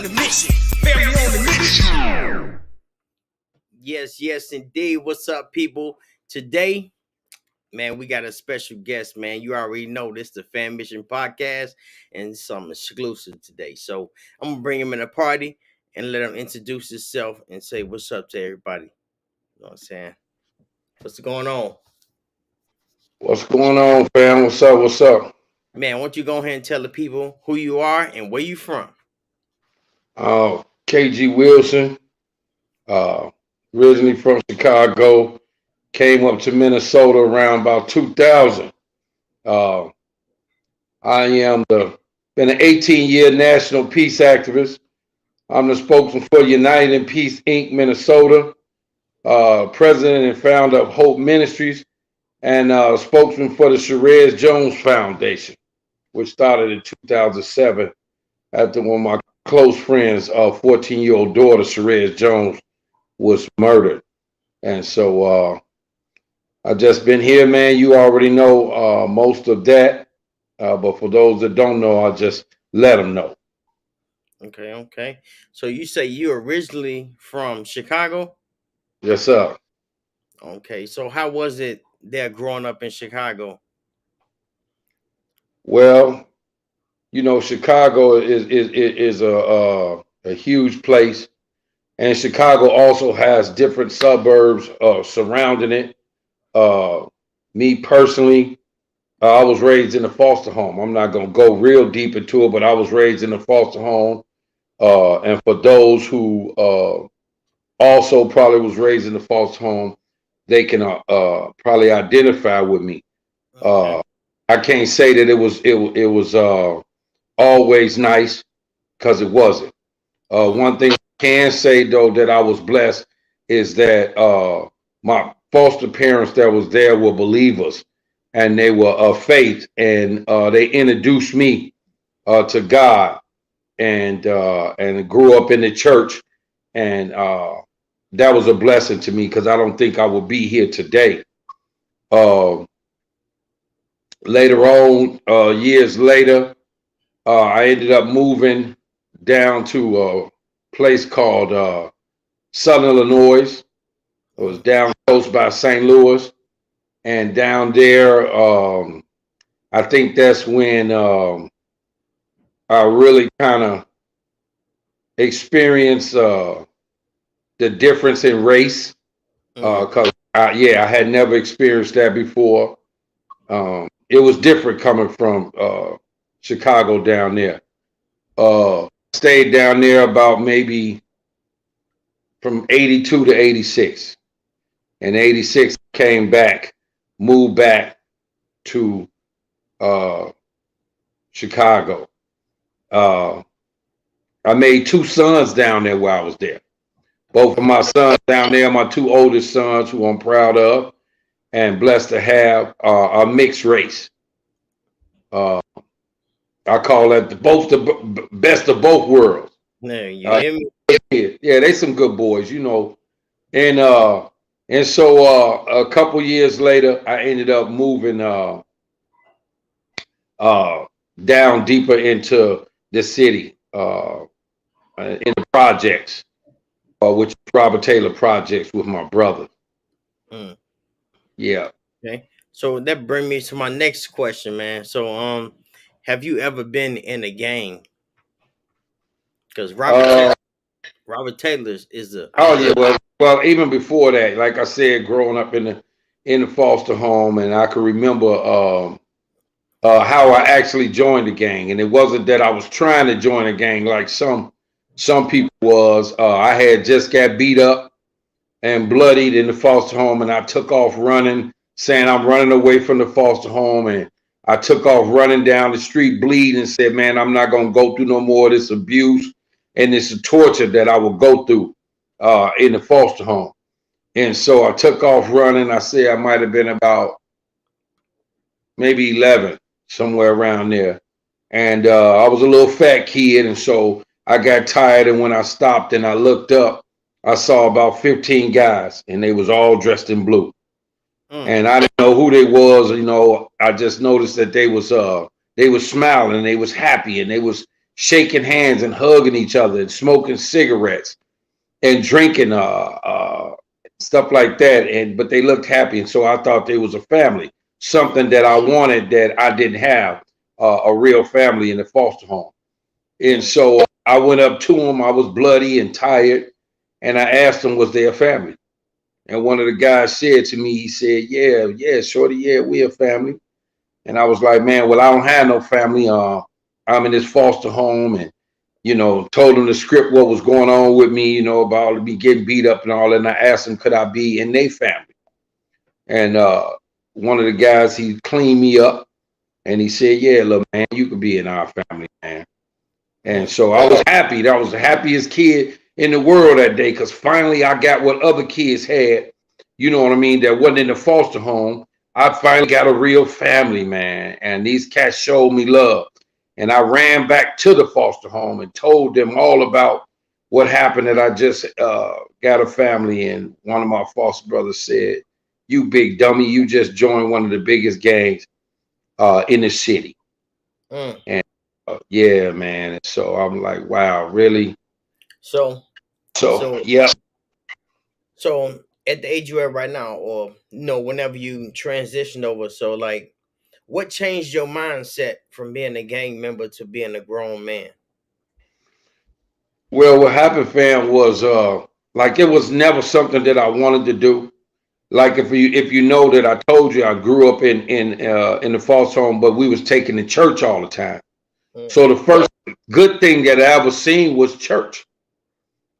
on a mission. Family on a mission. Yes, indeed. What's up, people? Today, man, we got a special guest, man. You already know this, the Fan Mission Podcast, and something exclusive today. So I'm gonna bring him in a party and let him introduce himself and say what's up to everybody. You know what I'm saying? What's going on? What's going on, fam? What's up? What's up? Man, why don't you go ahead and tell the people who you are and where you from? KG Wilson, uh, originally from Chicago, came up to Minnesota around about 2000. Uh, I am been an 18-year national peace activist. I'm the spokesman for United in Peace Inc. Minnesota, president and founder of Hope Ministries, and spokesman for the Sherez Jones Foundation, which started in 2007 after one of my close friends, 14-year-old daughter, Sherez Jones, was murdered. And so I just been here, man. You already know most of that. But for those that don't know, I'll just let them know. Okay. So you say you originally from Chicago? Yes, sir. Okay. So how was it there growing up in Chicago? Well, you know, Chicago is a huge place, and Chicago also has different suburbs surrounding it. Me personally, I was raised in a foster home. I'm not going to go real deep into it, but I was raised in a foster home. And for those who also probably was raised in a foster home, they can probably identify with me. Okay. I can't say that it was always nice, because it wasn't. One thing I can say though that I was blessed is that my foster parents that was there were believers, and they were of faith, and they introduced me to God, and grew up in the church, and that was a blessing to me, because I don't think I would be here today. Uh, Later on, years later, I ended up moving down to a place called Southern Illinois. It was down close by St. Louis. And down there, I think that's when I really kind of experienced the difference in race. Because, I had never experienced that before. It was different coming from Chicago down there. Stayed down there about maybe from 82 to 86. And 86 came back, moved back to Chicago. I made two sons down there while I was there. Both of my sons down there, my two oldest sons, who I'm proud of and blessed to have, a mixed race. I call that the best of both worlds. Yeah, you hear me? Yeah, they some good boys, you know. And so a couple years later, I ended up moving down deeper into the city, in the projects, which is Robert Taylor Projects, with my brother. Mm. Yeah. Okay. So that brings me to my next question, man. So have you ever been in a gang? Because Robert Taylor is the Oh yeah, well, even before that, like I said, growing up in the foster home, and I can remember how I actually joined the gang, and it wasn't that I was trying to join a gang like some people was. I had just got beat up and bloodied in the foster home, and I took off running, saying I'm running away from the foster home, and I took off running down the street bleeding, and said, man, I'm not gonna go through no more of this abuse and this torture that I will go through in the foster home. And so I took off running. I say I might have been about maybe 11, somewhere around there. And I was a little fat kid, and so I got tired, and when I stopped and I looked up, I saw about 15 guys, and they was all dressed in blue. And I didn't know who they was, you know. I just noticed that they was smiling, they was happy, and they was shaking hands and hugging each other and smoking cigarettes and drinking stuff like that. And but they looked happy, and so I thought they was a family. Something that I wanted that I didn't have, a real family in the foster home. And Mm. so I went up to them. I was bloody and tired, and I asked them, was they a family? And one of the guys said to me, he said, "Yeah, yeah, shorty, yeah, we a family." And I was like, "Man, well, I don't have no family. I'm in this foster home," and told him the script, what was going on with me, about me getting beat up and all that. And I asked him, could I be in their family? And one of the guys, he cleaned me up, and he said, "Yeah, look, man, you can be in our family, man." And Mm. so I was happy. I was the happiest kid in the world that day because finally I got what other kids had. You know what I mean? That wasn't in the foster home. I finally got a real family, man. And these cats showed me love. And I ran back to the foster home and told them all about what happened, that I just got a family. And one of my foster brothers said, "You big dummy, you just joined one of the biggest gangs in the city." Mm. And yeah, man. And so I'm like, wow, really? So, So so, yeah. so at the age you are right now, or whenever you transitioned over, so like, what changed your mindset from being a gang member to being a grown man? Well, what happened, fam, was like it was never something that I wanted to do. Like if you know that I told you I grew up in the foster home, but we was taken to church all the time. Mm. So the first good thing that I ever seen was church.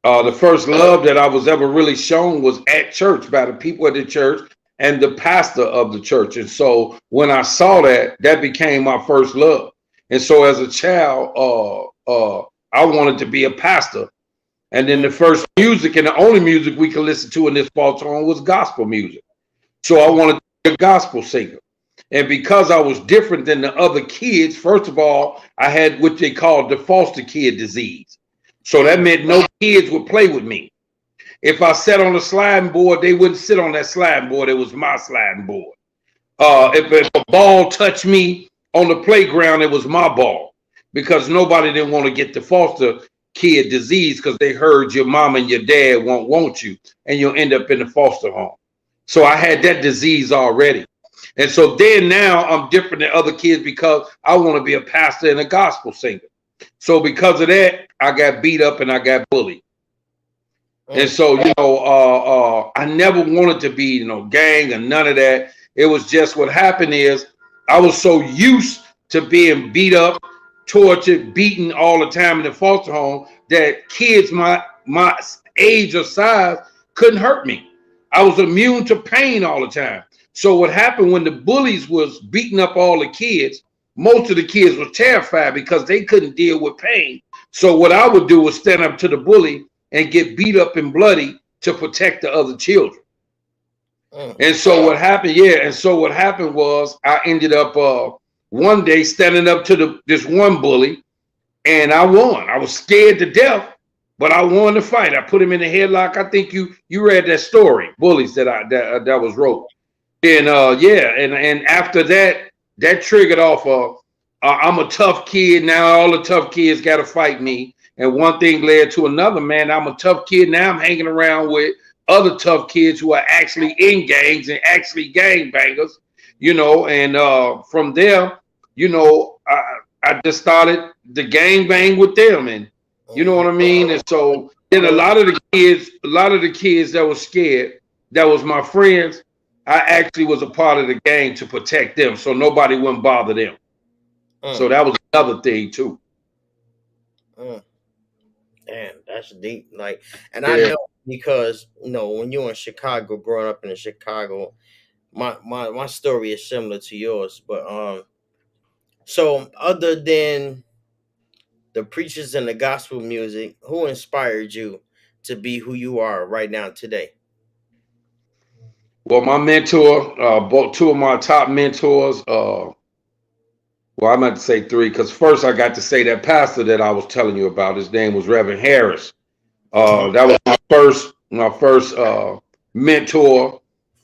The Mm. first love that I was ever really shown was at church by the people at the church and the pastor of the church. And so when I saw that, that became my first love. And so as a child, I wanted to be a pastor. And then the Mm. first music and the only music we could listen to in this fall song was gospel music. So I Mm. wanted to be a gospel singer. And because I was different than the other kids, first of all, I had what they called the foster kid disease. So that Mm. meant no kids would play with me. If I sat on the sliding board, they wouldn't sit on that sliding board. It was my sliding board. Mm. If a ball touched me on the playground, it was my ball because nobody didn't want to get the foster kid disease because they heard your mom and your dad won't want you and you'll end up in the foster home. So I had that disease already. And so then now I'm different than other kids because I want to be a pastor and a gospel singer. So because of that, I got beat up and I got bullied. And Mm. so, I never wanted to be, gang or none of that. It was just what happened is I was so used to being beat up, tortured, beaten all the time in the foster home that kids my age or size couldn't hurt me. I was immune to pain all the time. So what happened when the bullies was beating up all the kids, most of the kids were terrified because they couldn't deal with pain. So what I would do was stand up to the bully and get beat up and bloody to protect the other children. Mm. And so what happened, and so what happened was I ended up one day standing up to this one bully, and I won. I was scared to death, but I won the fight. I put him in a headlock. I think you read that story, bullies that was wrote. And and after that, that triggered off I'm a tough kid now. All the tough kids got to fight me. And one thing led to another, man. I'm a tough kid. Now I'm hanging around with other tough kids who are actually in gangs and actually gang bangers, and from there, I just started the gang bang with them. And you know Mm. what I mean? And so then a So, lot of the kids that was scared, that was my friends, I actually was a part of the gang to protect them so nobody wouldn't bother them. mm. So that was another thing too. Mm. Damn, that's deep. Like, and I Yeah. know because when you were in Chicago, growing up in Chicago, my story is similar to yours. But so other than the preachers and the gospel music, who inspired you to be who you are right now today? Well, my mentor, both two of my top mentors, well, I'm going to say three because first I got to say that pastor that I was telling you about. His name was Reverend Harris. Mm-hmm. That was my first mentor,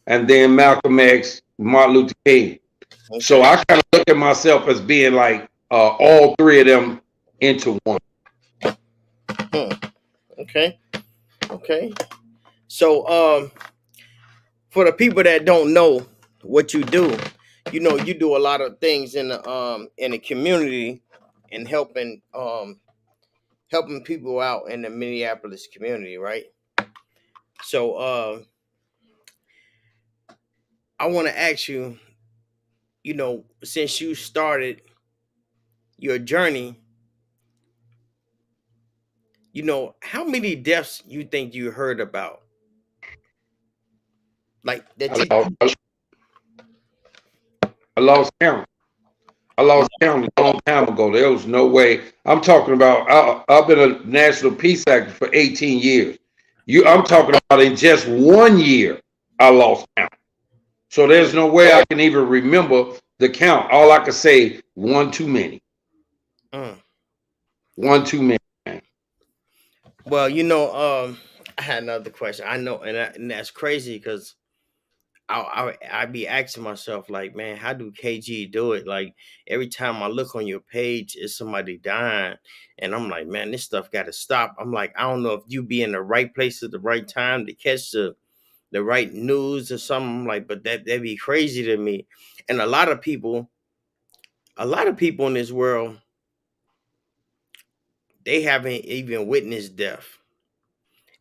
and then Malcolm X, Martin Luther King. So Okay. I kind of look at myself as being like all three of them into one. Hmm. Okay. Okay. So for the people that don't know what you do, you do a lot of things in the community and helping people out in the Minneapolis community, right? So I want to ask you, since you started your journey, how many deaths you think you heard about? Like that I you lost, I lost count. I lost count a long time ago. There was no way. I'm talking about. I've been a national peace actor for 18 years. I'm talking about in just 1 year, I lost count. So there's no way I can even remember the count. All I can say, one too many. mm. One too many. Well, I had another question. I know, and that's crazy because I be asking myself like, man, how do KG do it? Like every time I look on your page, it's somebody dying, and I'm like, man, this stuff got to stop. I'm like, I don't know if you be in the right place at the right time to catch the right news or something. I'm like, but that'd be crazy to me. And a lot of people in this world, they haven't even witnessed death,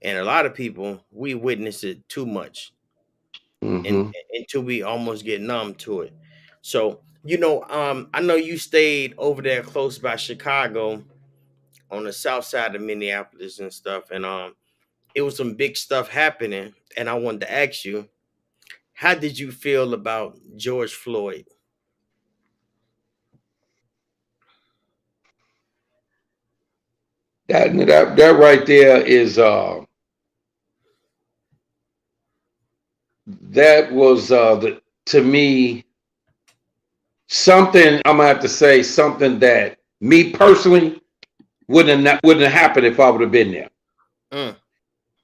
and a lot of people we witness it too much, and Mm-hmm. until we almost get numb to it. So, I know you stayed over there close by Chicago on the south side of Minneapolis and stuff, and it was some big stuff happening. And I wanted to ask you, how did you feel about George Floyd? That right there is that was to me something. I'm gonna have to say something that me personally wouldn't have happened if I would have been there. Mm,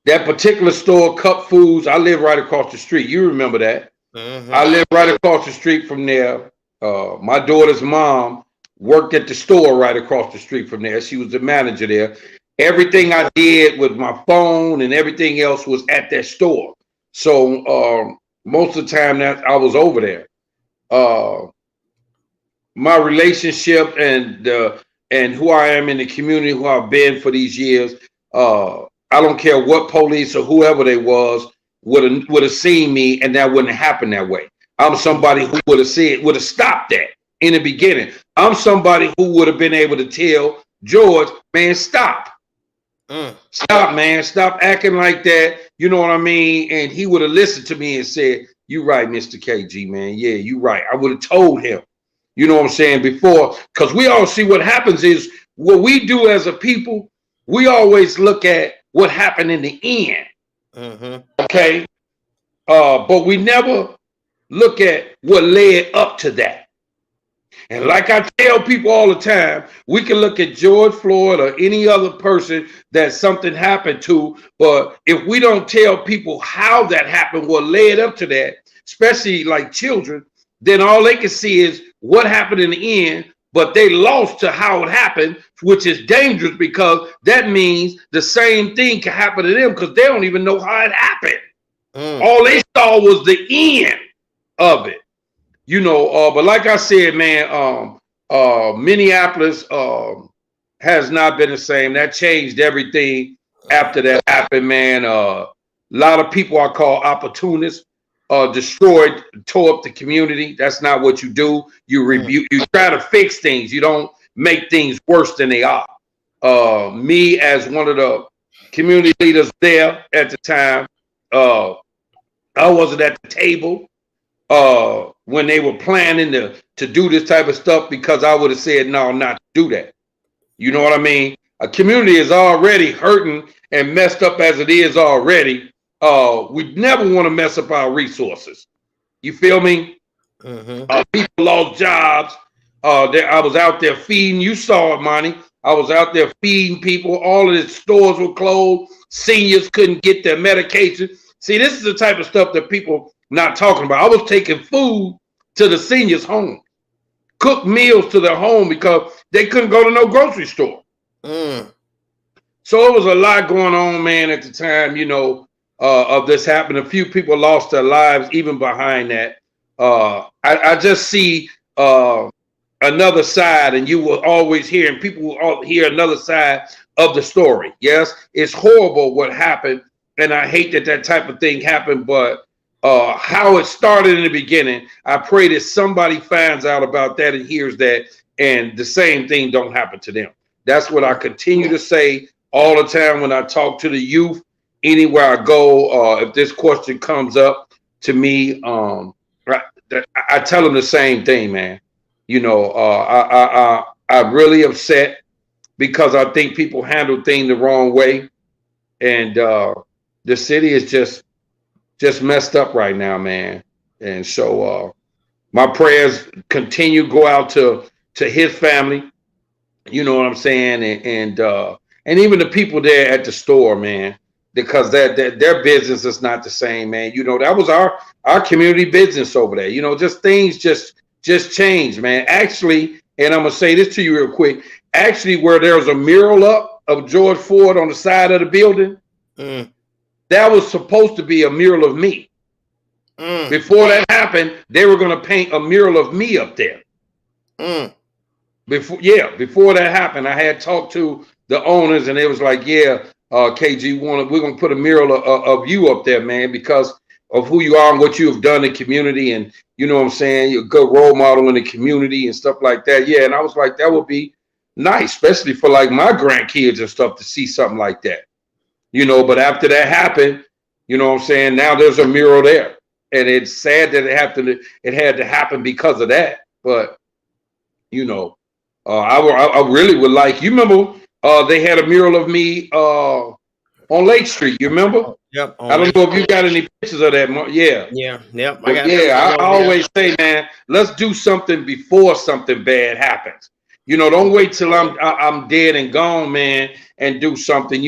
That particular store, Cup Foods, I live right across the street. You remember that? mm-hmm, I live right across the street from there. My daughter's mom worked at the store right across the street from there. She was the manager there. Everything I did with my phone and everything else was at that store. So most of the time that I was over there. Uh, my relationship and who I am in the community, who I've been for these years. I don't care what police or whoever they was would have seen me, and that wouldn't happen that way. I'm somebody who would have stopped that in the beginning. I'm somebody who would have been able to tell George, man, stop. mm, Stop, man. Stop acting like that. You know what I mean? And he would have listened to me and said, "You right, Mr. KG, man. Yeah, you right." I would have told him. You know what I'm saying? Before, because we all see what happens is what we do as a people, we always look at what happened in the end. mm-hmm, Okay. But we never look at what led up to that. And like I tell people all the time, we can look at George Floyd or any other person that something happened to, but if we don't tell people how that happened, what led up to that, especially like children, then all they can see is what happened in the end, but they lost to how it happened, which is dangerous because that means the same thing can happen to them because they don't even know how it happened. mm. All they saw was the end of it. But like I said, man, Minneapolis has not been the same. That changed everything after that happened, man. A lot of people I call opportunists destroyed, tore up the community. That's not what you do. You rebuke, you try to fix things. You don't make things worse than they are. Me as one of the community leaders there at the time, I wasn't at the table when they were planning to do this type of stuff because I would have said no, not to do that. You know what I mean? A community is already hurting and messed up as it is already. We never want to mess up our resources. You feel me? Mm-hmm. People lost jobs. I was out there feeding. You saw it, Monty. I was out there feeding people. All of the stores were closed. Seniors couldn't get their medication. See, this is the type of stuff that people not talking about. I was taking food to the seniors' home, cooked meals to their home because they couldn't go to no grocery store. Mm. So it was a lot going on, man, at the time, of this happening. A few people lost their lives even behind that. I just see another side, and you will always hear, and people will all hear another side of the story. Yes, it's horrible what happened, and I hate that that type of thing happened, but how it started in the beginning, I pray that somebody finds out about that and hears that, and the same thing don't happen to them. That's what I continue to say all the time when I talk to the youth, anywhere I go. If this question comes up to me, I tell them the same thing, man. I'm really upset because I think people handle things the wrong way, and the city is just messed up right now, man. And so my prayers continue go out to his family. You know what I'm saying, and even the people there at the store, man, because their business is not the same, man. That was our community business over there. Just things just changed, man. Actually, and I'm gonna say this to you real quick. Actually, where there was a mural up of George Ford on the side of the building, that was supposed to be a mural of me. Before that happened, they were gonna paint a mural of me up there. Before that happened, I had talked to the owners, and they was like, "Yeah, KG, we're gonna put a mural of you up there, man, because of who you are and what you have done in the community, and you know what I'm saying, you're a good role model in the community and stuff like that." Yeah, and I was like, that would be nice, especially for like my grandkids and stuff to see something like that, But after that happened, you know what I'm saying, now there's a mural there, and it's sad that it had to happen because of that, but I really would like. You remember they had a mural of me on Lake Street. You remember? Yep. I don't know if you got any pictures of that. Yeah. Yeah. Yep. I always say, man, let's do something before something bad happens. Don't wait till I'm dead and gone, man, and do something.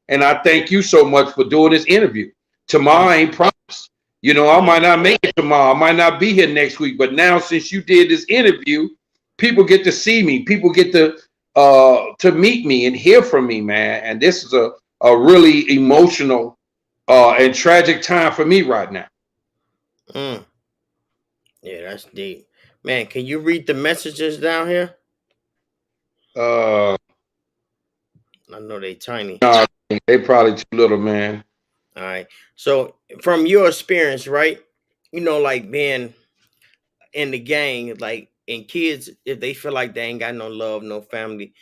And I thank you so much for doing this interview. Tomorrow I ain't promised. I might not make it tomorrow. I might not be here next week. But now, since you did this interview, people get to see me. People get to meet me and hear from me, man. And this is a really emotional and tragic time for me right now. Yeah, that's deep, man. Can you read the messages down here? I know they tiny. No, they probably too little, man. All right. So from your experience, right? Like being in the gang, like, and kids, if they feel like they ain't got no love, no family,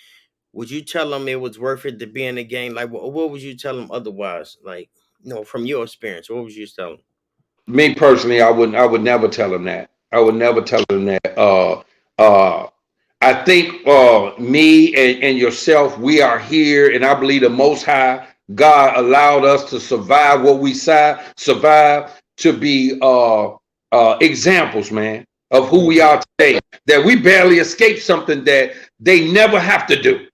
would you tell them it was worth it to be in the gang? Like, what would you tell them otherwise? Like, from your experience, what would you tell them? Me personally, I would never tell them that. I would never tell them that. I think me and yourself, we are here, and I believe the Most High God allowed us to survive what we survive to be examples, man, of who we are today. That we barely escaped something that they never have to do.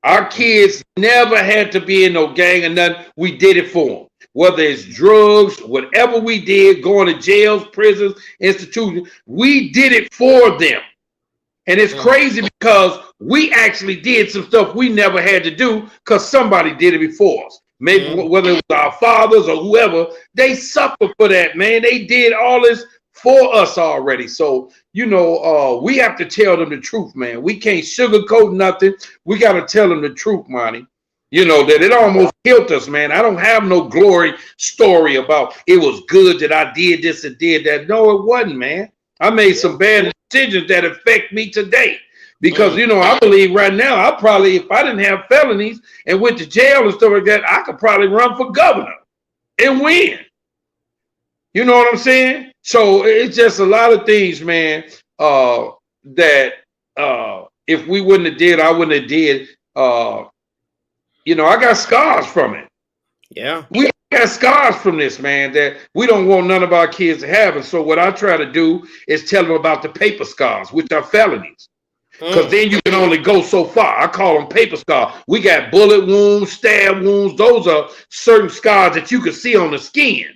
Our kids never had to be in no gang or nothing. We did it for them. Whether it's drugs, whatever we did, going to jails, prisons, institutions, we did it for them. And it's crazy because we actually did some stuff we never had to do because somebody did it before us. Maybe whether it was our fathers or whoever, they suffered for that, man. They did all this for us already. So, we have to tell them the truth, man. We can't sugarcoat nothing. We got to tell them the truth, Monty. That it almost killed us, man. I don't have no glory story about it was good that I did this and did that. No, it wasn't, man. I made some bad decisions that affect me today. Because, I believe right now, I probably, if I didn't have felonies and went to jail and stuff like that, I could probably run for governor and win. You know what I'm saying? So it's just a lot of things, man, that if we wouldn't have did, I wouldn't have did. I got scars from it. Yeah. We got scars from this, man, that we don't want none of our kids to have. And so what I try to do is tell them about the paper scars, which are felonies. Because then you can only go so far. I call them paper scars. We got bullet wounds, stab wounds. Those are certain scars that you can see on the skin.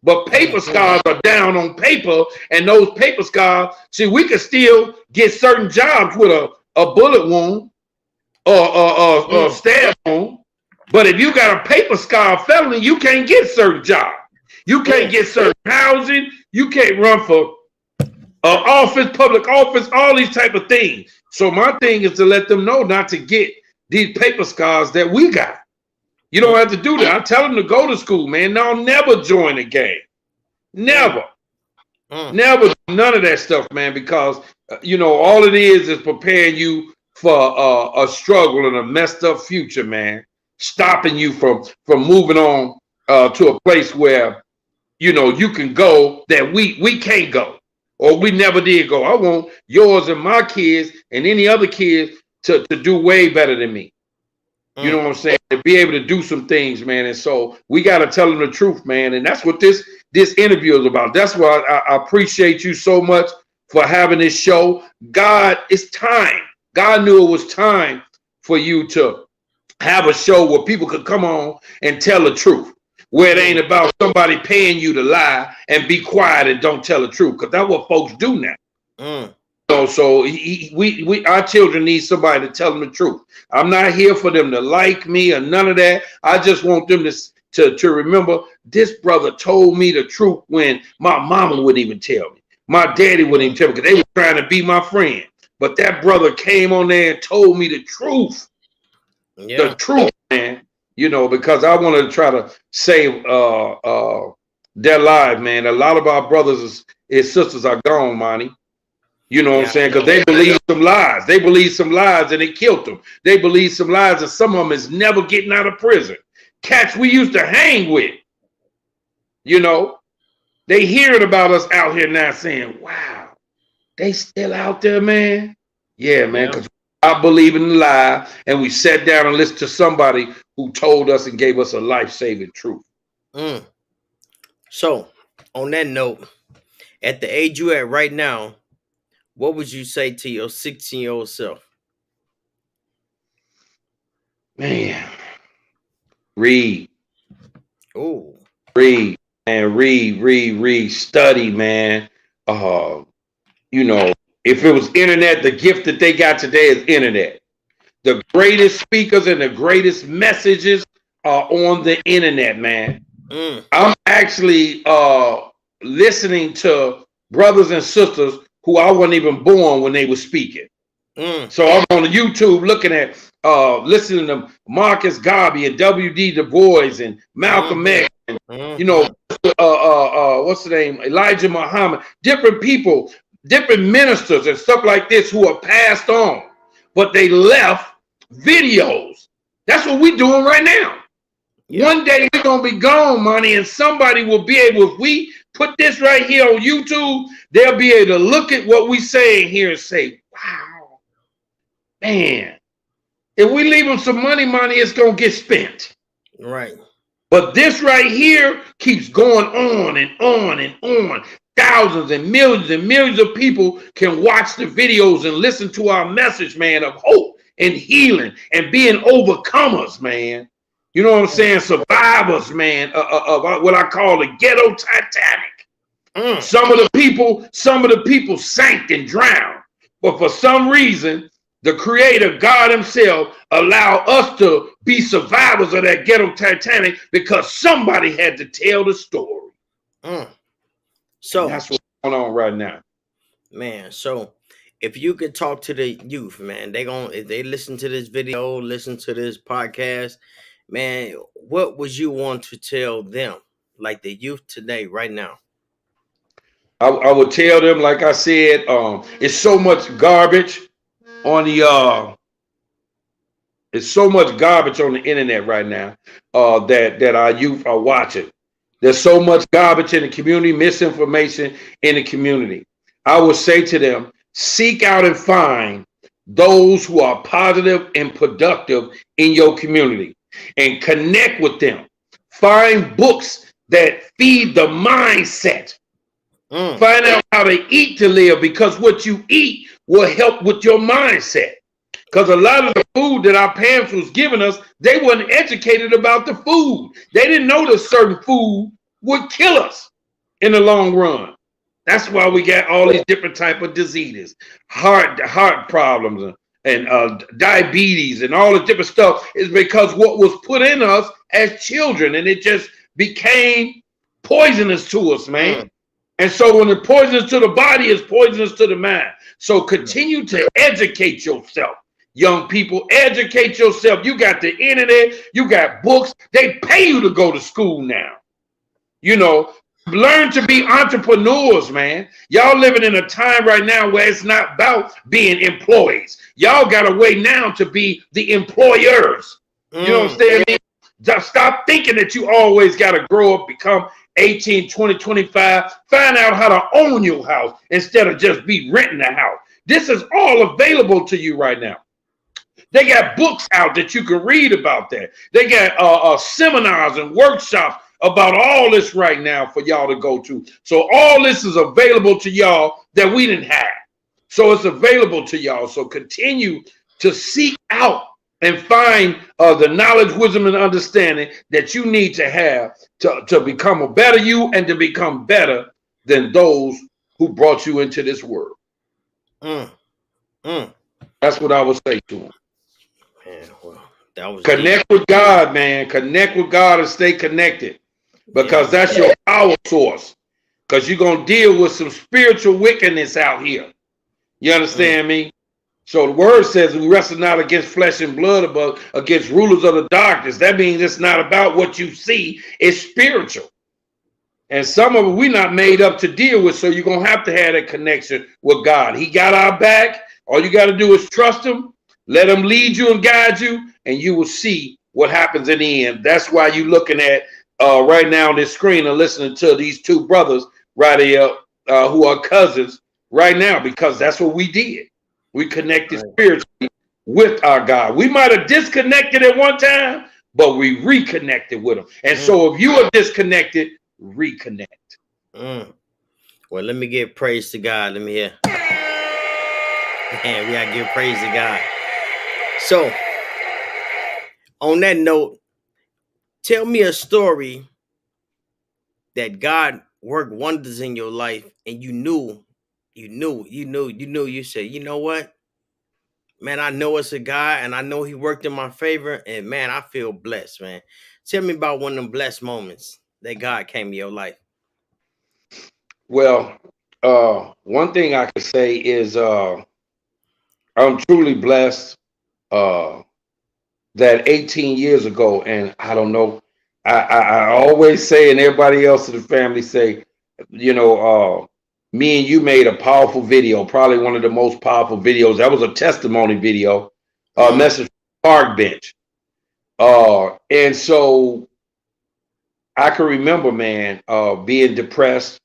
But paper scars are down on paper, and those paper scars, see, we can still get certain jobs with a bullet wound, stay at home. But if you got a paper scar felony, you can't get certain jobs. You can't get certain housing. You can't run for office, public office, all these type of things. So my thing is to let them know not to get these paper scars that we got. You don't have to do that. I tell them to go to school, man. Now, never join a gang. Never. Never do none of that stuff, man, because, all it is preparing you for a struggle and a messed up future, man. Stopping you from moving on to a place where, you can go that we can't go or we never did go. I want yours and my kids and any other kids to do way better than me. You know what I'm saying? To be able to do some things, man. And so we got to tell them the truth, man. And that's what this interview is about. That's why I appreciate you so much for having this show. God, it's time. God knew it was time for you to have a show where people could come on and tell the truth, where it ain't about somebody paying you to lie and be quiet and don't tell the truth, because that's what folks do now. So our children need somebody to tell them the truth. I'm not here for them to like me or none of that. I just want them to remember this brother told me the truth when my mama wouldn't even tell me. My daddy wouldn't even tell me because they were trying to be my friend. But that brother came on there and told me the truth. Yeah. The truth, man. Because I want to try to save their lives, man. A lot of our brothers and sisters are gone, Monty. You know what I'm saying? Because they believe some lies. They believe some lies and it killed them. They believe some lies and some of them is never getting out of prison. Cats we used to hang with. They hearing about us out here now saying, wow, they still out there, man. Yeah, man, because I believe in the lie and we sat down and listened to somebody who told us and gave us a life-saving truth. So, on that note, at the age you at right now, what would you say to your 16-year-old self? Man, read. Oh. Read, and read, study, man. If it was internet, the gift that they got today is internet. The greatest speakers and the greatest messages are on the internet, man. I'm actually listening to brothers and sisters who I wasn't even born when they were speaking. So I'm on YouTube looking at, listening to Marcus Garvey and W.D. Du Bois and Malcolm X and, what's the name? Elijah Muhammad, different people, different ministers and stuff like this who are passed on, but they left videos. That's what we're doing right now. Yeah. One day we're going to be gone, money, and somebody will be able, if we put this right here on YouTube, they'll be able to look at what we saying here and say, wow, man, if we leave them some money, it's going to get spent. Right. But this right here keeps going on and on and on. Thousands and millions of people can watch the videos and listen to our message, man, of hope and healing and being overcomers, man. You know what I'm saying? Survivors, man, of what I call the ghetto Titanic. Some of the people sank and drowned. But for some reason, the Creator, God himself, allowed us to be survivors of that ghetto Titanic because somebody had to tell the story. So and that's what's going on right now. Man, so if you could talk to the youth, man, if they listen to this video, listen to this podcast, man, what would you want to tell them, like the youth today, right now? I would tell them, like I said, it's so much garbage on the it's so much garbage on the internet right now that our youth are watching. There's so much garbage in the community, misinformation in the community. I would say to them, seek out and find those who are positive and productive in your community and connect with them. Find books that feed the mindset. Find out how to eat to live, because what you eat will help with your mindset. Because a lot of the food that our parents was giving us, they weren't educated about the food. They didn't know that certain food would kill us in the long run. That's why we got all these different type of diseases, heart problems, and diabetes and all the different stuff is because what was put in us as children, and it just became poisonous to us, man. And so when it's poisonous to the body, it's poisonous to the mind. So continue to educate yourself. Young people, educate yourself. You got the internet, you got books. They pay you to go to school now. You know, learn to be entrepreneurs, man. Y'all living in a time right now where it's not about being employees. Y'all got a way now to be the employers. You know what I'm saying? Just stop thinking that you always got to grow up, become 18, 20, 25. Find out how to own your house instead of just be renting a house. This is all available to you right now. They got books out that you can read about that. They got seminars and workshops about all this right now for y'all to go to. So all this is available to y'all that we didn't have. So it's available to y'all. So continue to seek out and find the knowledge, wisdom, and understanding that you need to have to become a better you and to become better than those who brought you into this world. That's what I would say to them. Man, well, that was connect with God, man. Connect with God and stay connected, because that's your power source. Because you're going to deal with some spiritual wickedness out here. You understand me? So the word says we wrestle not against flesh and blood, but against rulers of the darkness. That means it's not about what you see. It's spiritual. And some of it we're not made up to deal with. So you're going to have that connection with God. He got our back. All you got to do is trust him. Let him lead you and guide you, and you will see what happens in the end. That's why you're looking at right now on this screen and listening to these two brothers right here who are cousins right now, because that's what we did. We connected spiritually with our God. We might have disconnected at one time, but we reconnected with him. And so if you are disconnected, reconnect. Well, let me give praise to God. Let me hear. Man, we gotta give praise to God. So, on that note, tell me a story that God worked wonders in your life, and you said, you know what? Man, I know it's a God, and I know he worked in my favor, and man, I feel blessed, man. Tell me about one of them blessed moments that God came in your life. Well, one thing I could say is I'm truly blessed that 18 years ago, and I don't know, I always say, and everybody else in the family say, you know, me and you made a powerful video, probably one of the most powerful videos. That was a testimony video, message from park bench. And so I can remember, man, being depressed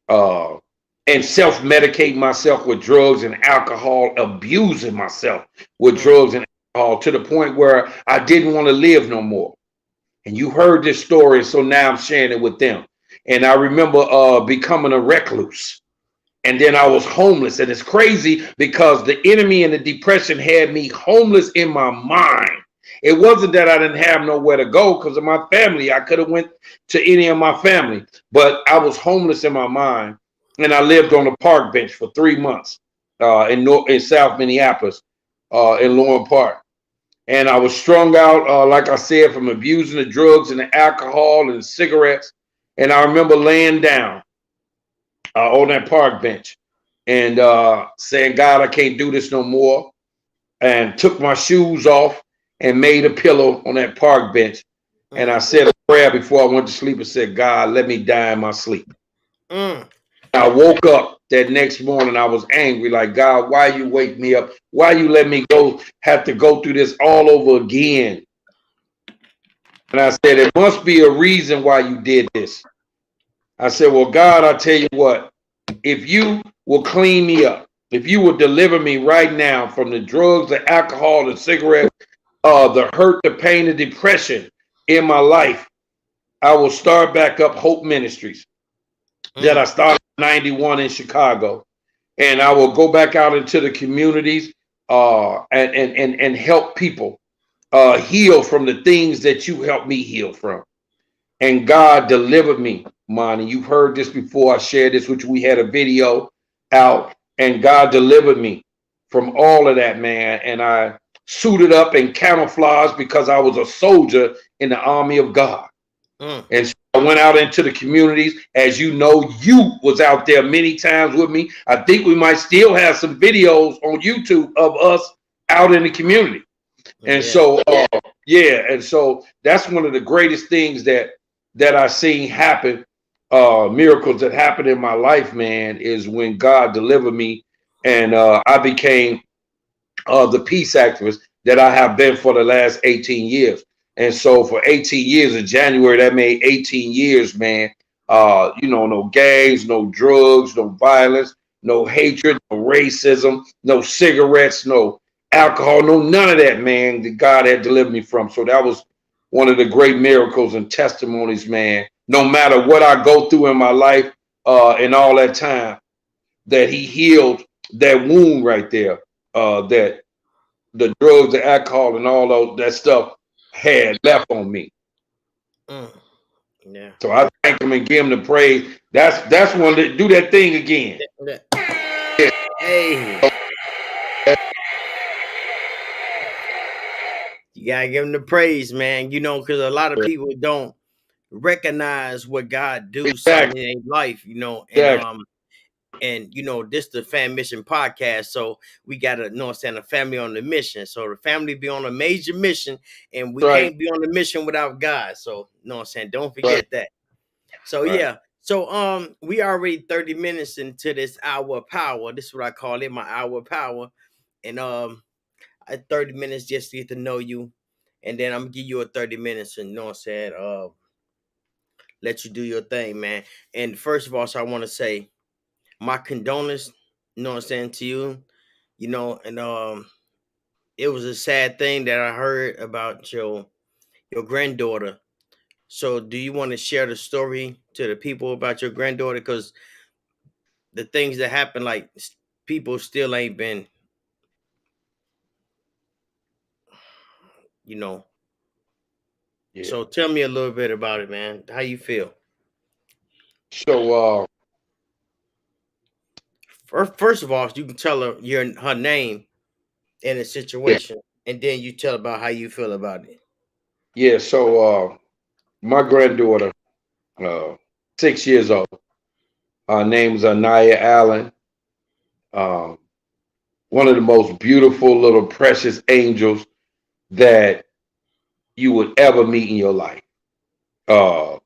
and self-medicating myself with drugs and alcohol, abusing myself with drugs and alcohol to the point where I didn't want to live no more. And you heard this story, so now I'm sharing it with them. And I remember becoming a recluse. And then I was homeless. And it's crazy because the enemy and the depression had me homeless in my mind. It wasn't that I didn't have nowhere to go because of my family. I could have went to any of my family, but I was homeless in my mind. And I lived on a park bench for 3 months in South Minneapolis, in Loran Park. And I was strung out, like I said, from abusing the drugs and the alcohol and cigarettes. And I remember laying down on that park bench and saying, God, I can't do this no more. And took my shoes off and made a pillow on that park bench. And I said a prayer before I went to sleep and said, God, let me die in my sleep. I woke up that next morning. I was angry, like, God, why you wake me up? Why you let me have to go through this all over again? And I said, it must be a reason why you did this. I said, well, God, I tell you what, if you will clean me up, if you will deliver me right now from the drugs, the alcohol, the cigarettes, the hurt, the pain, the depression in my life, I will start back up Hope Ministries that I started in 91 in Chicago. And I will go back out into the communities and help people heal from the things that you helped me heal from. And God delivered me, Monty. You've heard this before. I shared this with you. We had a video out, and God delivered me from all of that, man. And I suited up in camouflage because I was a soldier in the army of God. Mm. And so I went out into the communities. As you know, you was out there many times with me. I think we might still have some videos on YouTube of us out in the community. And Yeah. so, yeah, and so that's one of the greatest things that I seen happen, miracles that happened in my life, man, is when God delivered me, and I became the peace activist that I have been for the last 18 years. And so for 18 years in January, that made 18 years, man. No gangs, no drugs, no violence, no hatred, no racism, no cigarettes, no alcohol, no none of that, man, that God had delivered me from. So that was one of the great miracles and testimonies, man. No matter what I go through in my life, in all that time, that He healed that wound right there. That the drugs, the alcohol, and all that stuff had left on me. Mm. Yeah. So I thank Him and give Him the praise. That's one that do that thing again. Hey, you gotta give him the praise, man. You know, because a lot of people don't recognize what God do something Exactly. in their life. You know, Exactly. and you know, this the Fan Mission podcast, so we gotta know what I'm saying, a family on the mission. So the family be on a major mission, and we Right. can't be on the mission without God. So you know what I'm saying, don't Right. forget that. So Right. yeah. So we already 30 minutes into this hour of power. This is what I call it, my hour of power. And 30 minutes just to get to know you. And then I'm gonna give you a 30 minutes and you know what I'm saying, let you do your thing, man. And first of all, so I want to say my condolence, you know what I'm saying, to you. You know, and it was a sad thing that I heard about your granddaughter. So do you want to share the story to the people about your granddaughter? Because the things that happen, like people still ain't been, you know. Yeah. So tell me a little bit about it, man. How you feel? So First of all, you can tell her name in a yeah, situation, and then you tell about how you feel about it. yeah. So my granddaughter, 6 years old. Her name's Anaya Allen. Um, one of the most beautiful little precious angels that you would ever meet in your life. Uh,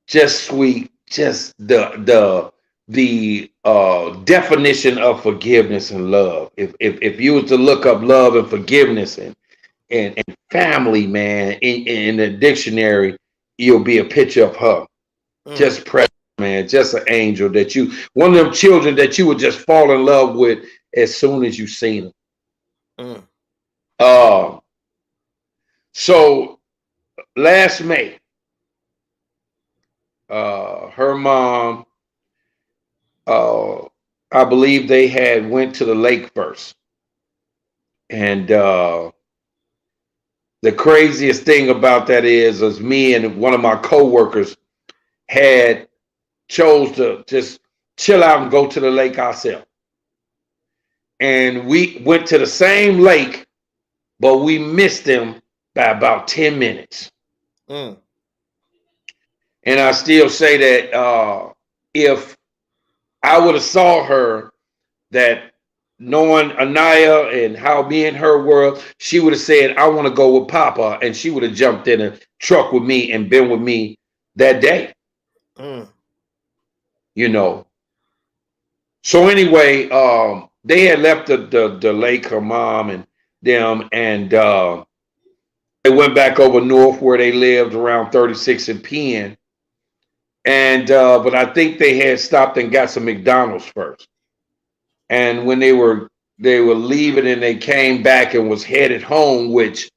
just sweet, just the definition of forgiveness and love. If you was to look up love and forgiveness and family, man, in the dictionary, you'll be a picture of her. Mm, Just precious, man, just an angel that you, one of them children that you would just fall in love with as soon as you seen them. mm, Uh, so last May, her mom, uh, I believe they had went to the lake first, and the craziest thing about that is me and one of my coworkers had chose to just chill out and go to the lake ourselves, and we went to the same lake, but we missed them by about 10 minutes. mm, And I still say that if I would have saw her, that knowing Anaya and how me and her were, she would have said, I want to go with Papa. And she would have jumped in a truck with me and been with me that day, mm, you know. So anyway, they had left the lake, her mom and them, and they went back over north where they lived around 36 and Penn. And but I think they had stopped and got some McDonald's first. And when they were leaving and they came back and was headed home, which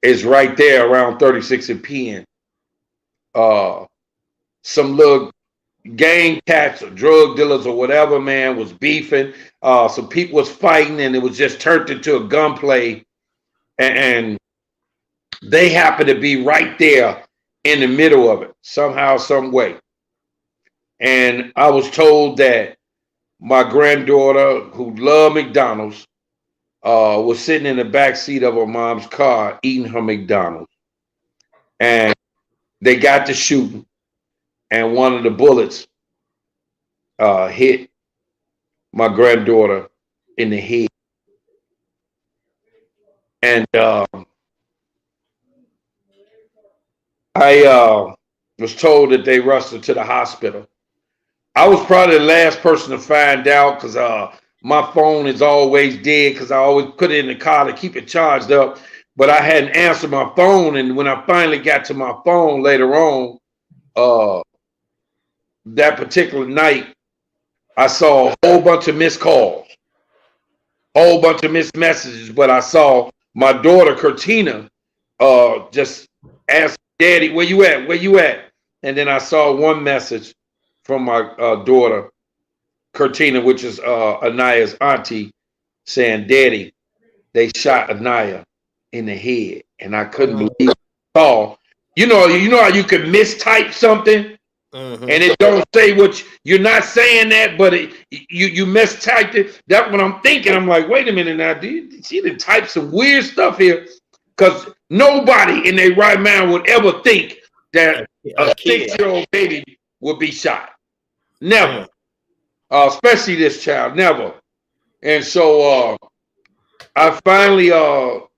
is right there around 36 and Penn. Uh, some little gang cats or drug dealers or whatever, man, was beefing. Some people was fighting, and it was just turned into a gunplay. And they happened to be right there in the middle of it somehow, some way. And I was told that my granddaughter, who loved McDonald's, was sitting in the back seat of her mom's car eating her McDonald's. And they got to shooting, and one of the bullets hit my granddaughter in the head. And I was told that they rushed her to the hospital. I was probably the last person to find out because my phone is always dead because I always put it in the car to keep it charged up. But I hadn't answered my phone, and when I finally got to my phone later on, that particular night, I saw a whole bunch of missed calls, whole bunch of missed messages. But I saw my daughter, Curtina, just ask Daddy, where you at? Where you at? And then I saw one message from my daughter, Curtina, which is Anaya's auntie, saying, Daddy, they shot Anaya in the head. And I couldn't believe it. Oh, you know how you can mistype something and it don't say what you're not saying that, but you mistyped it. That's what I'm thinking. I'm like, wait a minute now, she done type some weird stuff here. Because nobody in their right mind would ever think that a 6-year-old baby would be shot. Never. Especially this child. Never. And so I finally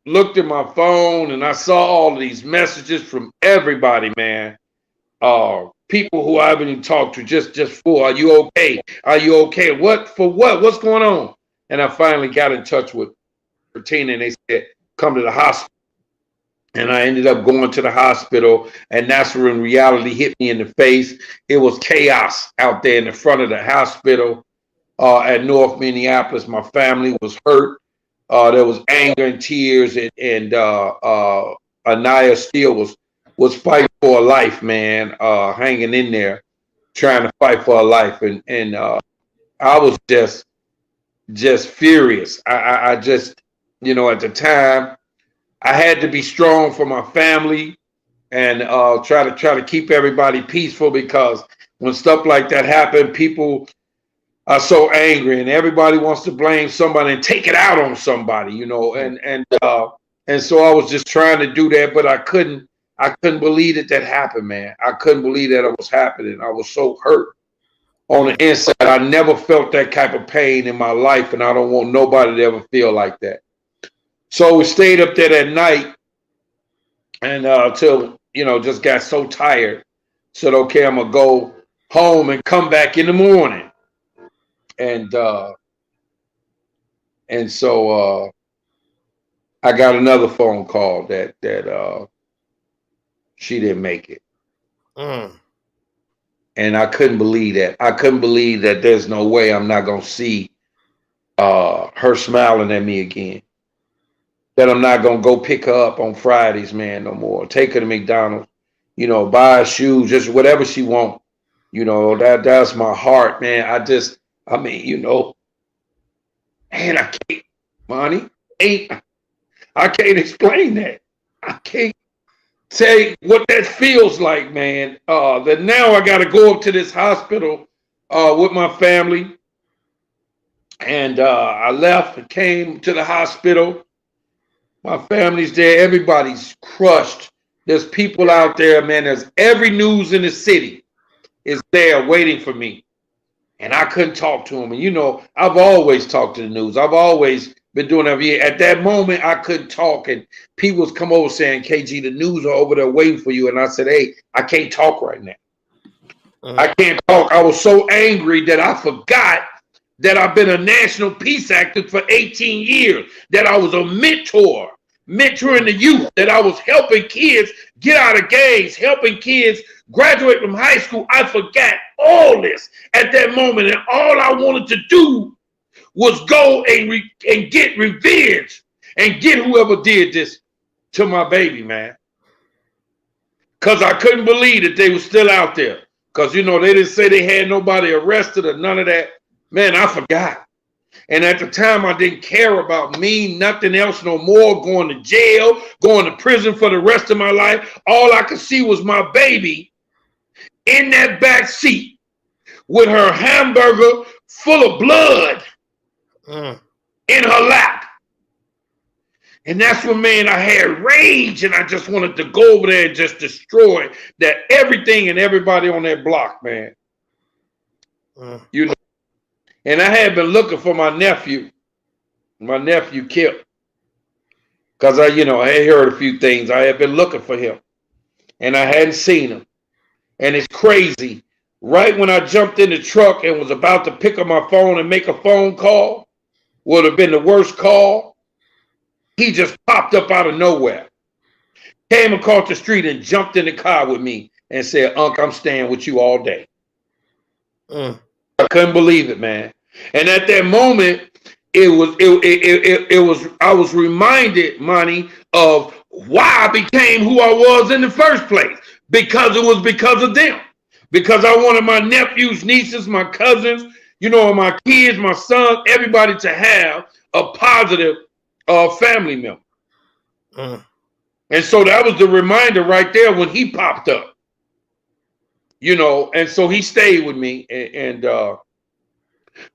looked at my phone and I saw all of these messages from everybody, man. People who I haven't even talked to, just for, are you okay? Are you okay? What? For what? What's going on? And I finally got in touch with Tina and they said, come to the hospital. And I ended up going to the hospital, and that's when reality hit me in the face. It was chaos out there in the front of the hospital at North Minneapolis. My family was hurt. There was anger and tears, and Anaya still was fighting for her life, man, hanging in there, trying to fight for her life. And I was just furious. I just, at the time, I had to be strong for my family and try to keep everybody peaceful, because when stuff like that happen, people are so angry and everybody wants to blame somebody and take it out on somebody, and so I was just trying to do that, but I couldn't believe that happened, man. I couldn't believe that it was happening. I was so hurt on the inside. I never felt that type of pain in my life, and I don't want nobody to ever feel like that. So we stayed up there that night, and till just got so tired. Said, okay, I'm gonna go home and come back in the morning. And so I got another phone call that she didn't make it. And I couldn't believe that. I couldn't believe that there's no way I'm not gonna see her smiling at me again. That I'm not gonna go pick her up on Fridays, man, no more. Take her to McDonald's, buy her shoes, just whatever she want. That's my heart, man. Man, I can't, Monty, I can't explain that. I can't say what that feels like, man. That now I gotta go up to this hospital with my family. And I left and came to the hospital. My family's there. Everybody's crushed. There's people out there, man. There's every news in the city is there waiting for me. And I couldn't talk to them. And, I've always talked to the news. I've always been doing that. At that moment, I couldn't talk. And people was come over saying, KG, the news are over there waiting for you. And I said, hey, I can't talk right now. I can't talk. I was so angry that I forgot that I've been a national peace activist for 18 years, that I was a mentoring the youth, that I was helping kids get out of gangs, helping kids graduate from high school. I forgot all this at that moment, and all I wanted to do was go and get revenge and get whoever did this to my baby, man. Because I couldn't believe that they were still out there. Because, they didn't say they had nobody arrested or none of that. Man, I forgot. And at the time, I didn't care about me, nothing else no more, going to jail, going to prison for the rest of my life. All I could see was my baby in that back seat with her hamburger, full of blood Mm. in her lap. And that's when, man, I had rage, and I just wanted to go over there and just destroy that everything and everybody on that block, man. You know, and I had been looking for my nephew Kip, because I had heard a few things. I had been looking for him, and I hadn't seen him. And it's crazy. Right when I jumped in the truck and was about to pick up my phone and make a phone call, would have been the worst call. He just popped up out of nowhere, came across the street and jumped in the car with me and said, "Unc, I'm staying with you all day." I couldn't believe it, man. And at that moment, I was reminded, Monty, of why I became who I was in the first place. Because it was because of them. Because I wanted my nephews, nieces, my cousins, my kids, my sons, everybody to have a positive family member. And so that was the reminder right there when he popped up. And so he stayed with me, and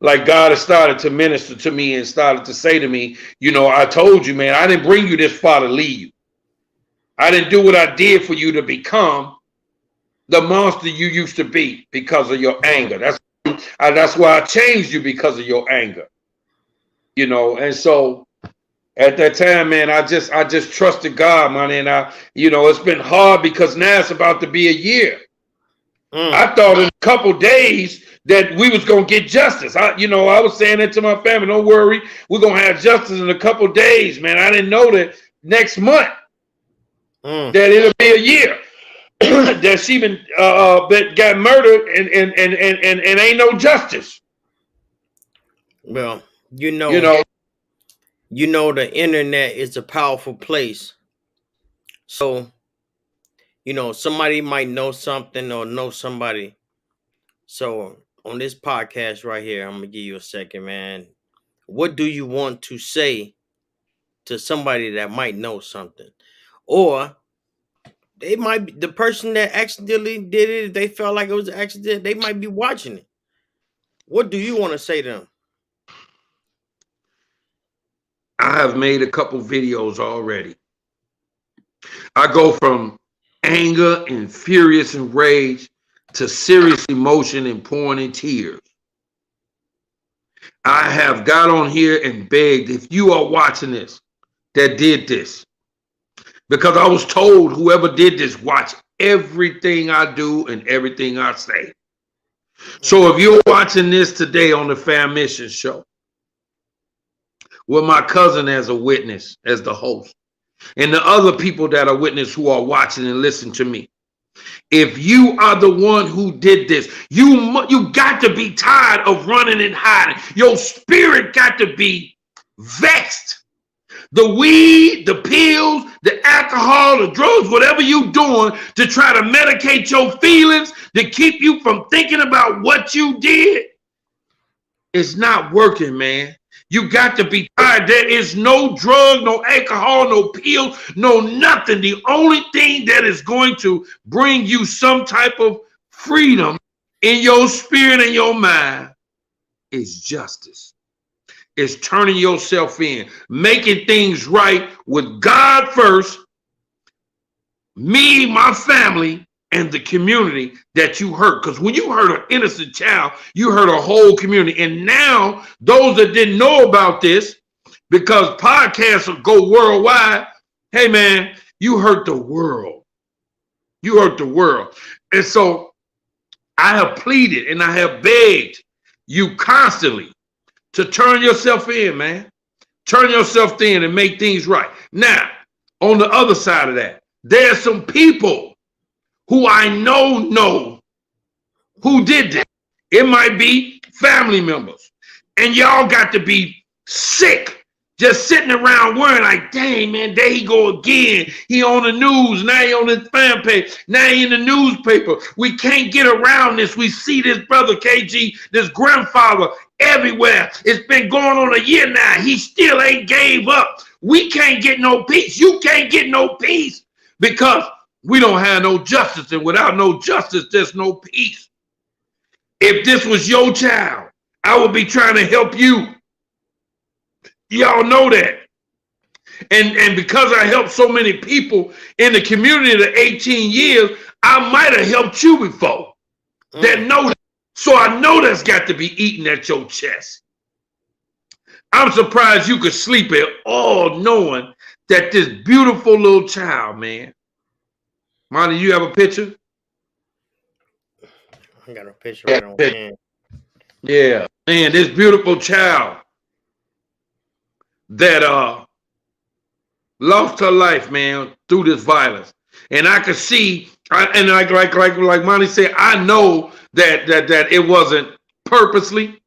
like God has started to minister to me and started to say to me, I told you, man, I didn't bring you this far to leave you. I didn't do what I did for you to become the monster you used to be because of your anger. That's why I changed you, because of your anger. And so at that time, man, I just trusted God, man. And it's been hard because now it's about to be a year. I thought in a couple days that we was gonna get justice. I was saying that to my family. Don't worry, we're gonna have justice in a couple days, man. I didn't know that next month that it'll be a year that she been got murdered and ain't no justice. Well, the internet is a powerful place. So, somebody might know something or know somebody. So on this podcast right here, I'm gonna give you a second, man. What do you want to say to somebody that might know something? Or they might be the person that accidentally did it, if they felt like it was an accident, they might be watching it. What do you want to say to them? I have made a couple videos already. I go from anger and furious and rage to serious emotion and pouring in tears. I have got on here and begged, if you are watching this, that did this, because I was told whoever did this, watch everything I do and everything I say. So if you're watching this today on the Fam Mission Show, with my cousin as a witness, as the host, and the other people that are witness who are watching and listen to me, if you are the one who did this, you got to be tired of running and hiding. Your spirit got to be vexed. The weed, the pills, the alcohol, the drugs, whatever you doing to try to medicate your feelings, to keep you from thinking about what you did, it's not working, man. You got to be tired. There is no drug, no alcohol, no pills, no nothing. The only thing that is going to bring you some type of freedom in your spirit and your mind is justice. It's turning yourself in, making things right with God first, me, my family, and the community that you hurt. Because when you hurt an innocent child, you hurt a whole community. And now those that didn't know about this, because podcasts will go worldwide, hey man, you hurt the world. You hurt the world. And so I have pleaded and I have begged you constantly to turn yourself in, man. Turn yourself in and make things right. Now, on the other side of that, there's some people who I know who did this. It might be family members. And y'all got to be sick just sitting around worrying like, dang, man, there he go again. He on the news. Now he on his fan page. Now he in the newspaper. We can't get around this. We see this brother KG, this grandfather everywhere. It's been going on a year now. He still ain't gave up. We can't get no peace. You can't get no peace because we don't have no justice, and without no justice, there's no peace. If this was your child, I would be trying to help you. Y'all know that. And because I helped so many people in the community the 18 years, I might have helped you before. That know that. So I know that's got to be eating at your chest. I'm surprised you could sleep at all knowing that this beautiful little child, man. Monty, you have a picture? I got a picture right on hand. Yeah, man, this beautiful child that lost her life, man, through this violence. And I could see, and like Monty said, I know that it wasn't purposely,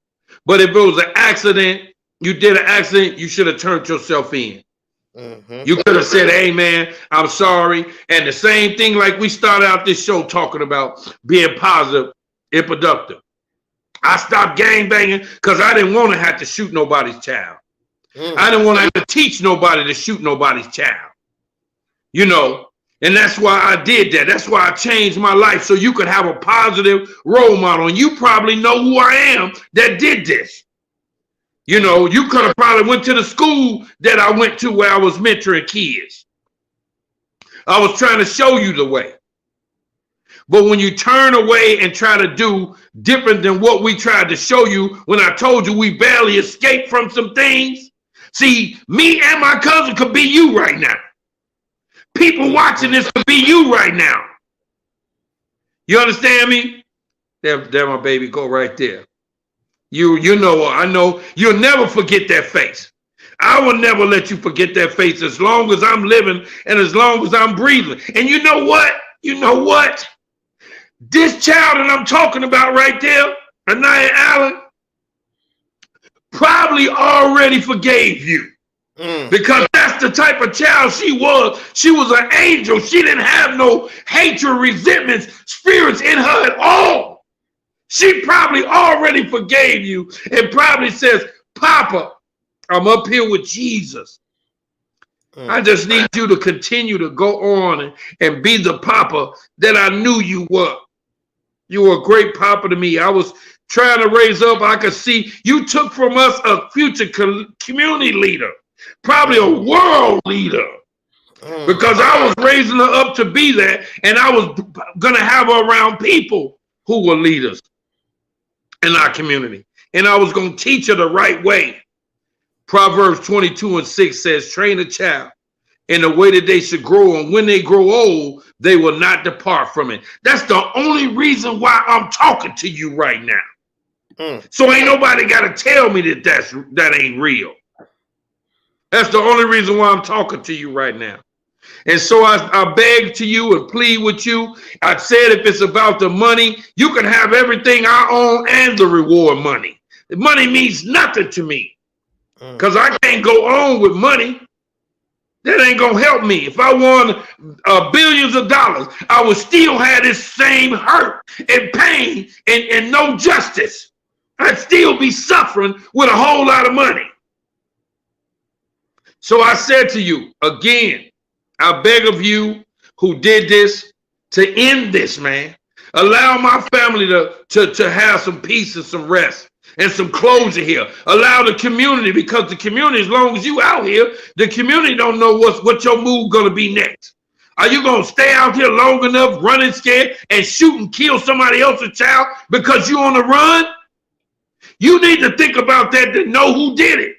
but if it was an accident, you did an accident, you should have turned yourself in. You could have said, hey, man, I'm sorry. And the same thing like we started out this show talking about being positive and productive. I stopped gang banging because I didn't want to have to shoot nobody's child. I didn't want to have to teach nobody to shoot nobody's child. You know, and that's why I did that. That's why I changed my life so you could have a positive role model. And you probably know who I am that did this. You know, you could have probably went to the school that I went to where I was mentoring kids. I was trying to show you the way. But when you turn away and try to do different than what we tried to show you, when I told you we barely escaped from some things, see, me and my cousin could be you right now. People watching this could be you right now. You understand me? There, my baby, go right there. You know, I know you'll never forget that face. I will never let you forget that face as long as I'm living and as long as I'm breathing. And you know what? You know what? This child that I'm talking about right there, Anaya Allen, probably already forgave you. Because that's the type of child she was. She was an angel. She didn't have no hatred, resentments, spirits in her at all. She probably already forgave you and probably says, Papa, I'm up here with Jesus. I just need you to continue to go on and be the Papa that I knew you were. You were a great Papa to me. I was trying to raise up. I could see you took from us a future community leader, probably a world leader, because I was raising her up to be that, and I was going to have her around people who were leaders in our community. And I was going to teach her the right way. Proverbs 22:6 says, train a child in the way that they should grow, and when they grow old, they will not depart from it. That's the only reason why I'm talking to you right now. So ain't nobody got to tell me that ain't real. That's the only reason why I'm talking to you right now. And so I beg to you and plead with you. I said if it's about the money, you can have everything I own and the reward money. The money means nothing to me because I can't go on with money. That ain't going to help me. If I won billions of dollars, I would still have this same hurt and pain and no justice. I'd still be suffering with a whole lot of money. So I said to you, again, I beg of you who did this to end this, man. Allow my family to have some peace and some rest and some closure here. Allow the community, because the community, as long as you out here, the community don't know what your move going to be next. Are you going to stay out here long enough, running scared, and shoot and kill somebody else's child because you on the run? You need to think about that to know who did it.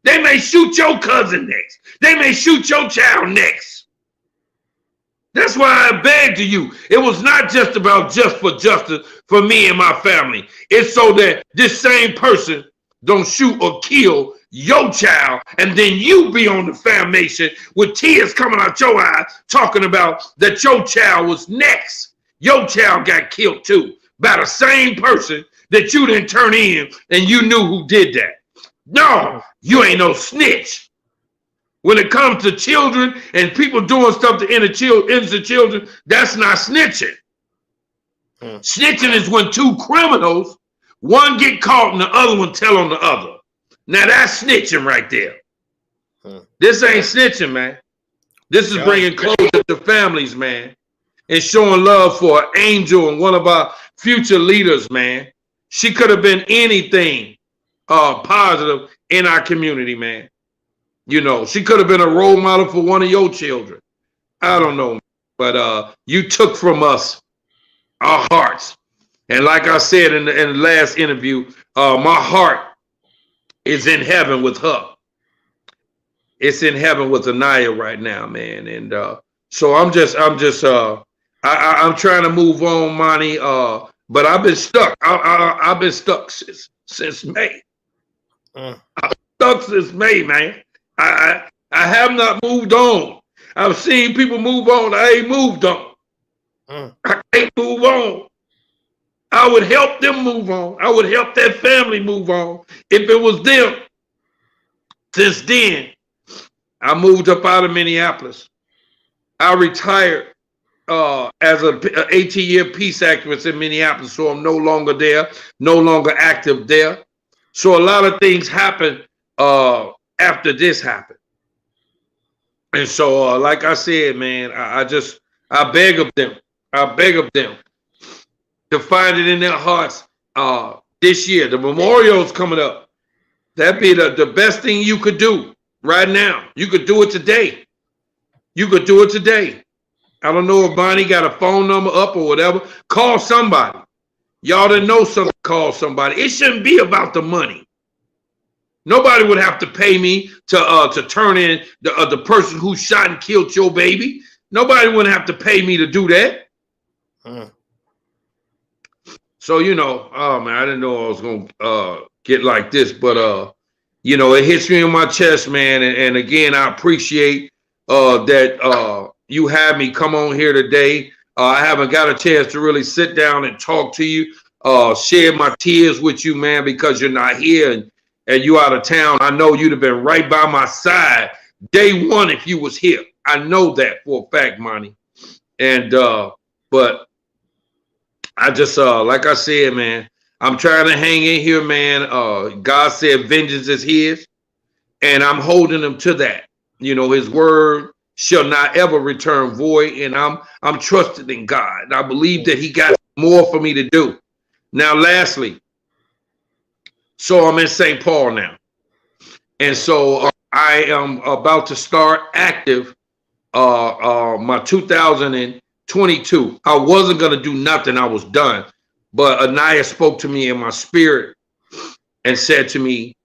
They may shoot your cousin next. They may shoot your child next. That's why I beg to you. It was not just about just for justice for me and my family. It's so that this same person don't shoot or kill your child, and then you be on the Famnation with tears coming out your eyes talking about that your child was next. Your child got killed too by the same person that you didn't turn in and you knew who did that. No, you ain't no snitch. When it comes to children and people doing stuff to innocent children, that's not snitching. Snitching is when two criminals, one get caught and the other one tell on the other. Now that's snitching right there. This ain't snitching, man. This is bringing closure to families, man, and showing love for an angel and one of our future leaders, man. She could have been anything positive in our community, man. You know, she could have been a role model for one of your children. I don't know, but you took from us our hearts. And like I said in the last interview, my heart is in heaven with her. It's in heaven with Anaya right now, man. And so I'm trying to move on, Monty. But I've been stuck. I've been stuck since May. I'm stuck since May, man. I have not moved on. I've seen people move on. I ain't moved on. I can't move on. I would help them move on. I would help that family move on if it was them. Since then, I moved up out of Minneapolis. I retired as an 18-year peace activist in Minneapolis, so I'm no longer there, no longer active there. So a lot of things happened after this happened. And so, like I said, man, I beg of them to find it in their hearts this year. The memorial's coming up. That'd be the best thing you could do right now. You could do it today. You could do it today. I don't know if Bonnie got a phone number up or whatever. Call somebody. Y'all that know something, call somebody. It shouldn't be about the money. Nobody would have to pay me to turn in the person who shot and killed your baby. Nobody would have to pay me to do that. So, you know, oh man, I didn't know I was going to get like this, but, you know, it hits me in my chest, man. And again, I appreciate that you had me come on here today. I haven't got a chance to really sit down and talk to you, share my tears with you, man, because you're not here and you out of town. I know you'd have been right by my side day one if you was here. I know that for a fact, Monty. And but I just like I said, man, I'm trying to hang in here, man. God said vengeance is his, and I'm holding him to that. You know, his word shall not ever return void, and I'm trusting in God. And I believe that he got more for me to do. Now, lastly, so I'm in St. Paul now. And so I am about to start active my 2022. I wasn't going to do nothing. I was done. But Anaya spoke to me in my spirit and said to me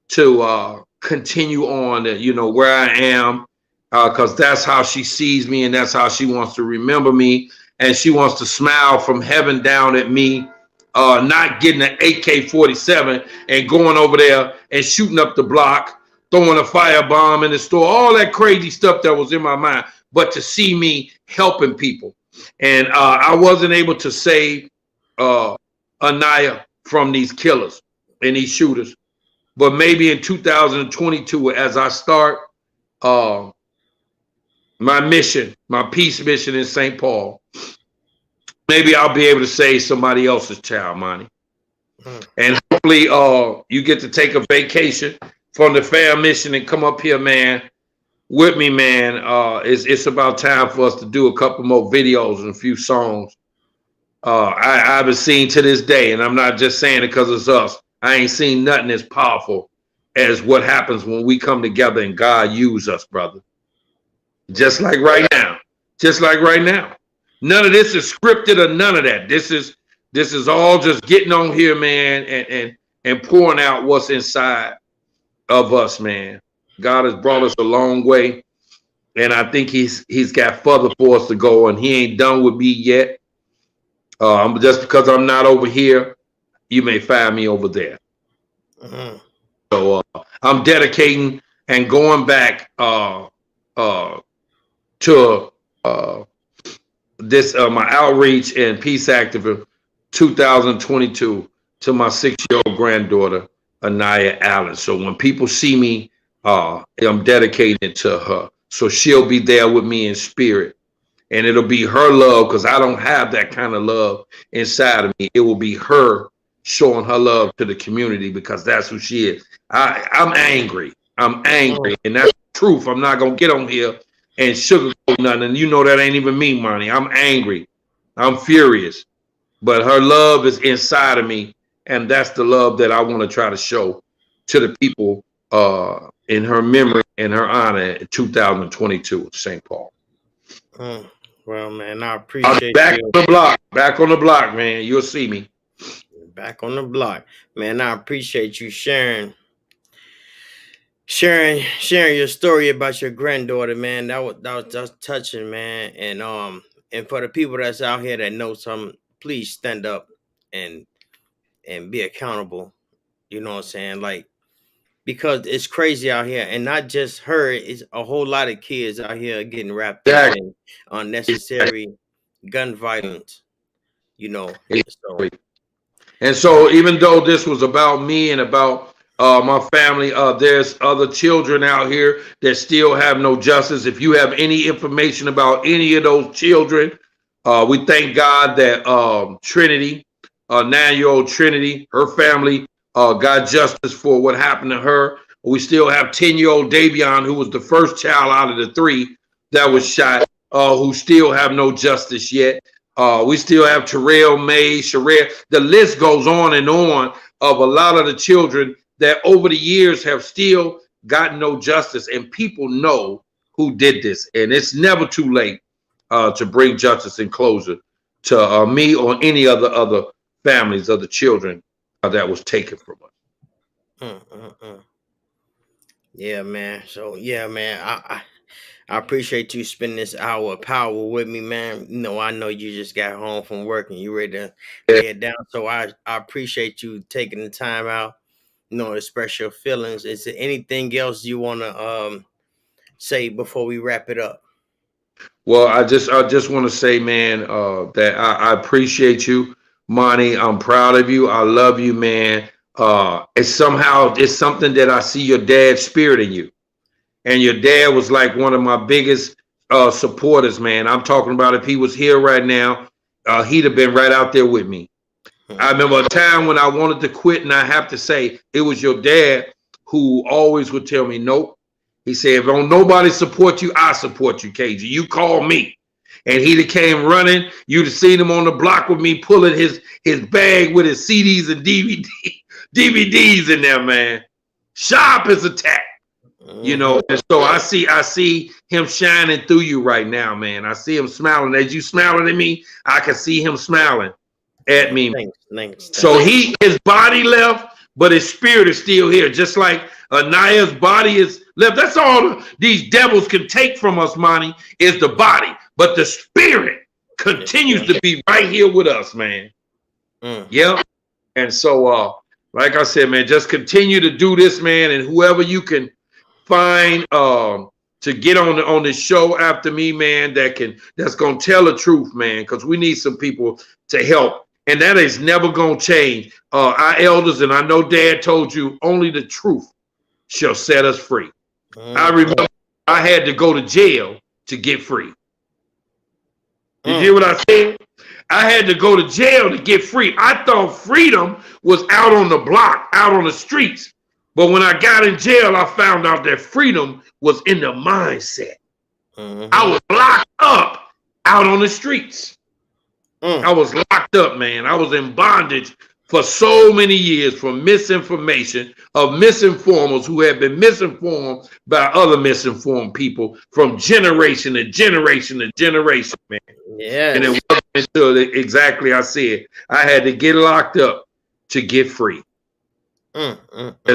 to continue on, you know, where I am, because that's how she sees me and that's how she wants to remember me. And she wants to smile from heaven down at me, not getting an AK-47 and going over there and shooting up the block, throwing a firebomb in the store, all that crazy stuff that was in my mind, but to see me helping people. And I wasn't able to save Anaya from these killers and these shooters. But maybe in 2022, as I start my mission, my peace mission in St. Paul, maybe I'll be able to save somebody else's child, Monty. And hopefully you get to take a vacation from the fair mission and come up here, man, with me, man. It's about time for us to do a couple more videos and a few songs. I haven't seen to this day, and I'm not just saying it because it's us. I ain't seen nothing as powerful as what happens when we come together and God use us, brother. Just like right now. Just like right now. None of this is scripted or none of that. This is all just getting on here, man, and pouring out what's inside of us, man. God has brought us a long way, and I think he's got further for us to go, and he ain't done with me yet. Just because I'm not over here, you may find me over there. So I'm dedicating and going back to this my outreach and peace activist 2022 to my 6-year-old granddaughter Anaya Allen. So when people see me, I'm dedicated to her. So she'll be there with me in spirit. And it'll be her love, because I don't have that kind of love inside of me. It will be her showing her love to the community, because that's who she is. I'm angry. I'm angry. And that's the truth. I'm not going to get on here and sugarcoat nothing. And you know that ain't even me, Monty. I'm angry. I'm furious. But her love is inside of me. And that's the love that I want to try to show to the people in her memory and her honor in 2022 St. Paul. Well, man, I I'll be appreciate back you. on the block. Back on the block, man. You'll see me. Back on the block, man. I appreciate you sharing your story about your granddaughter, man. That was touching, man. And for the people that's out here that know something, please stand up and be accountable. You know what I'm saying? Like, because it's crazy out here, and not just her. It's a whole lot of kids out here getting wrapped up Exactly. in unnecessary gun violence. You know, so Exactly. And so, even though this was about me and about my family, there's other children out here that still have no justice. If you have any information about any of those children, we thank God that Trinity, 9-year-old Trinity, her family got justice for what happened to her. We still have 10-year-old Davion, who was the first child out of the 3 that was shot, who still have no justice yet. We still have Terrell, May, Sherelle. The list goes on and on of a lot of the children that over the years have still gotten no justice, and people know who did this. And it's never too late to bring justice and closure to me or any other families of the children that was taken from us. Yeah, man. So yeah, man. I appreciate you spending this hour of power with me, man. You know, I know you just got home from work and you ready to lay it down. So I appreciate you taking the time out, you know, to express your feelings. Is there anything else you want to say before we wrap it up? Well, I just want to say, man, that I appreciate you, Monty. I'm proud of you. I love you, man. It's something that I see your dad's spirit in you, and your dad was like one of my biggest supporters, man. I'm talking about if he was here right now, he'd have been right out there with me. I remember a time when I wanted to quit, and I have to say it was your dad who always would tell me, "Nope." He said, "If don't nobody support you, I support you, KG. You call me." And he'd have came running. You'd have seen him on the block with me, pulling his bag with his CDs and DVDs in there, man. Sharp as a tack. You know, and so I see him shining through you right now, man. I see him smiling. As you smiling at me, I can see him smiling at me. Thanks. So his body left, but his spirit is still here. Just like Anaya's body is left. That's all these devils can take from us, Monty, is the body. But the spirit continues to be right here with us, man. Yeah. And so, like I said, man, just continue to do this, man. And whoever you can find to get on the show after me, man, that's gonna tell the truth, man, because we need some people to help, and that is never gonna change. Our elders, and I know Dad told you, only the truth shall set us free. I remember I had to go to jail to get free. You hear what I said? I had to go to jail to get free. I thought freedom was out on the block, out on the streets. But when I got in jail, I found out that freedom was in the mindset. I was locked up out on the streets. I was locked up, man. I was in bondage for so many years from misinformation of misinformers who had been misinformed by other misinformed people from generation to generation to generation, man. Yeah. And it wasn't until exactly I said I had to get locked up to get free. And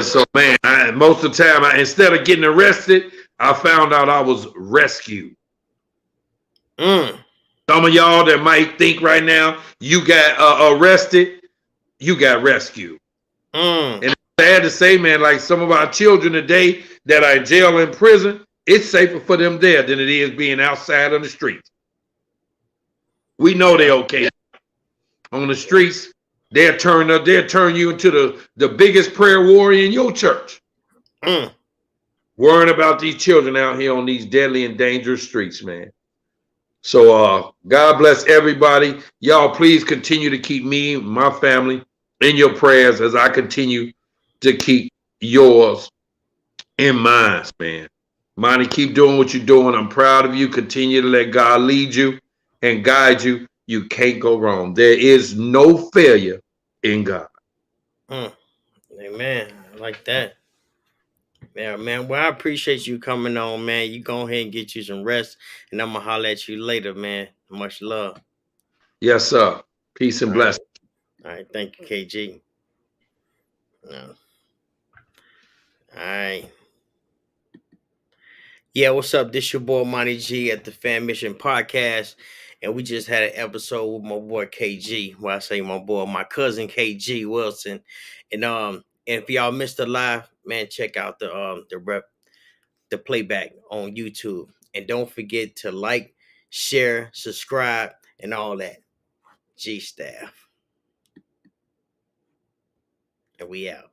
so, man, most of the time, instead of getting arrested, I found out I was rescued. Some of y'all that might think right now you got arrested, you got rescued. And it's sad to say, man, like some of our children today that are in jail and prison, it's safer for them there than it is being outside on the streets. We know they're okay. On the streets, they'll turn you into the biggest prayer warrior in your church. Worrying about these children out here on these deadly and dangerous streets, man. So God bless everybody. Y'all please continue to keep me, my family, in your prayers as I continue to keep yours in mind, man. Monty, keep doing what you're doing. I'm proud of you. Continue to let God lead you and guide you. You can't go wrong. There is no failure in God. Mm. Amen. I like that. Yeah, man. Well, I appreciate you coming on, man. You go ahead and get you some rest, and I'm gonna holler at you later, man. Much love. Yes, sir. Peace and All right. blessings. All right. Thank you, KG. Yeah. All right. Yeah, what's up? This your boy Monty G at the Fan Mission Podcast. And we just had an episode with my boy KG. Well, I say my boy, my cousin KG Wilson. And if y'all missed the live, man, check out the playback on YouTube. And don't forget to like, share, subscribe, and all that. G staff. And we out.